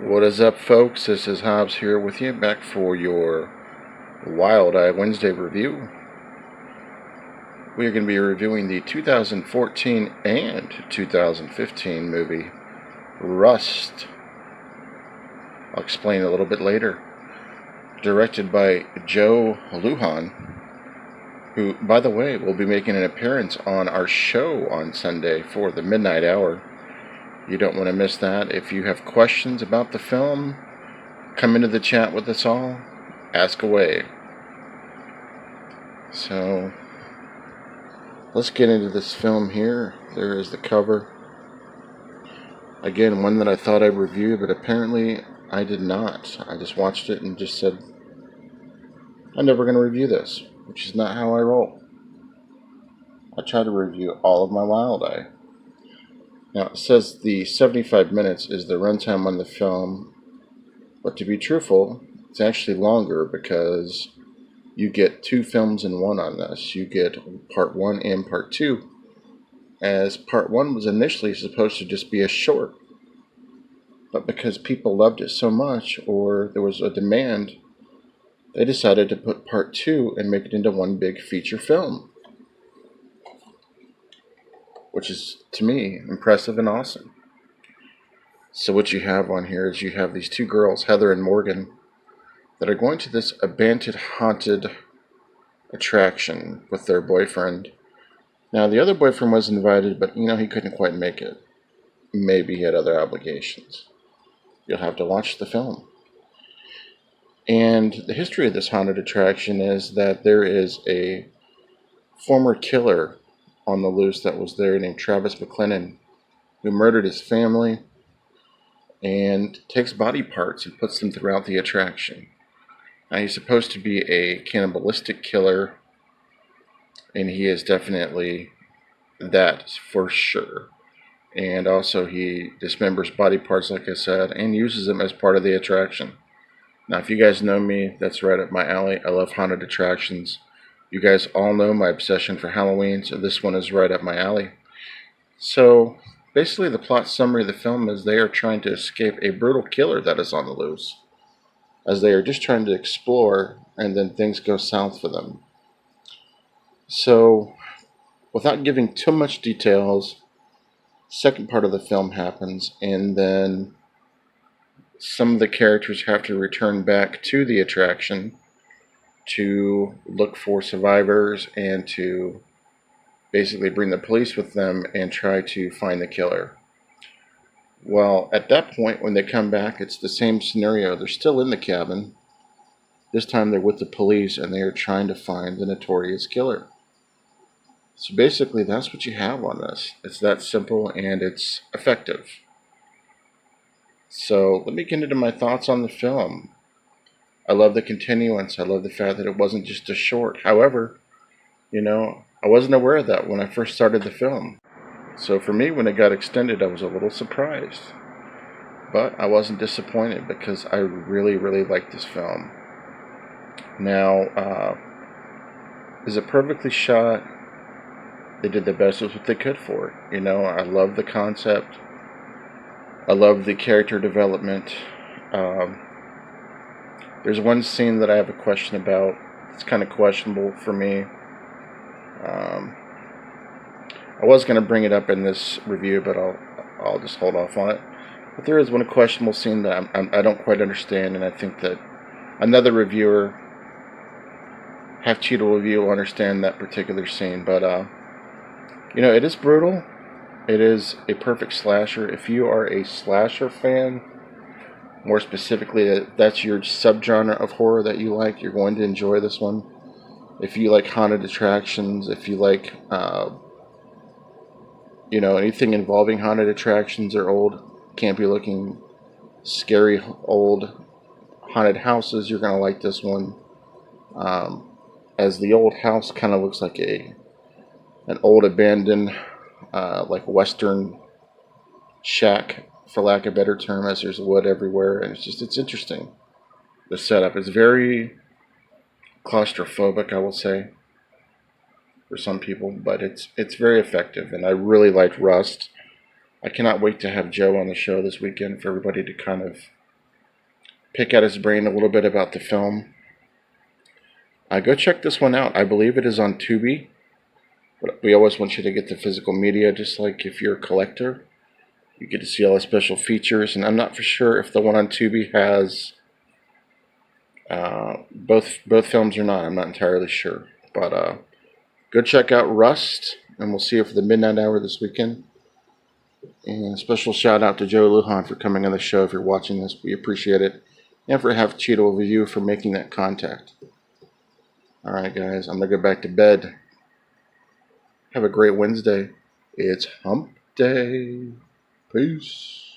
What is up, folks? This is Hobbs here with you, back for your Wild Eye Wednesday review. We are going to be reviewing the 2014 and 2015 movie Rust. I'll explain a little bit later. Directed by Joe Lujan, who, by the way, will be making an appearance on our show on Sunday for the midnight hour. You don't want to miss that. If you have questions about the film, come into the chat with us all. Ask away. So, let's get into this film here. There is the cover. Again, one that I thought I'd review, but apparently I did not. I just watched it and just said, I'm never going to review this, which is not how I roll. I try to review all of my Wild Eye. Now, it says the 75 minutes is the runtime on the film, but to be truthful, it's actually longer because you get two films in one on this. You get part 1 and part 2, as part 1 was initially supposed to just be a short, but because people loved it so much, or there was a demand, they decided to put part 2 and make it into one big feature film, which is, to me, impressive and awesome. So what you have on here is you have these two girls, Heather and Morgan, that are going to this abandoned, haunted attraction with their boyfriend. Now, the other boyfriend was invited, but, he couldn't quite make it. Maybe he had other obligations. You'll have to watch the film. And the history of this haunted attraction is that there is a former killer on the loose that was there named Travis McClellan, who murdered his family and takes body parts and puts them throughout the attraction. Now, he's supposed to be a cannibalistic killer, and he is definitely that for sure. And also he dismembers body parts, like I said, and uses them as part of the attraction. Now, if you guys know me, that's right up my alley. I love haunted attractions. You guys all know my obsession for Halloween, so this one is right up my alley. So, basically the plot summary of the film is they are trying to escape a brutal killer that is on the loose, as they are just trying to explore, and then things go south for them. So, without giving too much details, second part of the film happens, and then some of the characters have to return back to the attraction to look for survivors and to basically bring the police with them and try to find the killer. Well, at that point, when they come back, it's the same scenario. They're still in the cabin. This time they're with the police, and they are trying to find the notorious killer. So basically, that's what you have on this. It's that simple, and it's effective. So let me get into my thoughts on the film. I love the continuance. I love the fact that it wasn't just a short. However, I wasn't aware of that when I first started the film. So for me, when it got extended, I was a little surprised. But I wasn't disappointed because I really, really liked this film. Now, is it perfectly shot? They did the best with what they could for it. I love the concept. I love the character development. There's one scene that I have a question about. It's kind of questionable for me. I was going to bring it up in this review, but I'll just hold off on it. But there is one questionable scene that I don't quite understand, and I think that another reviewer, Half Cheeto Review, will understand that particular scene. But it is brutal. It is a perfect slasher. If you are a slasher fan, more specifically, that's your subgenre of horror that you like, you're going to enjoy this one. If you like haunted attractions, if you like, anything involving haunted attractions or old, campy-looking, scary old haunted houses, you're going to like this one. As the old house kind of looks like an old abandoned, like Western shack, for lack of a better term, as there's wood everywhere, and it's interesting. The setup is very claustrophobic, I will say, for some people, but it's very effective, and I really liked Rust. I cannot wait to have Joe on the show this weekend for everybody to kind of pick at his brain a little bit about the film, go check this one out. I believe it is on Tubi, but we always want you to get the physical media, just like if you're a collector. You get to see all the special features, and I'm not for sure if the one on Tubi has both films or not. I'm not entirely sure, but go check out Rust, and we'll see you for the midnight hour this weekend. And a special shout out to Joe Lujan for coming on the show. If you're watching this, we appreciate it, and for Have Cheeto with you for making that contact. All right, guys, I'm gonna go back to bed. Have a great Wednesday. It's Hump Day. Peace.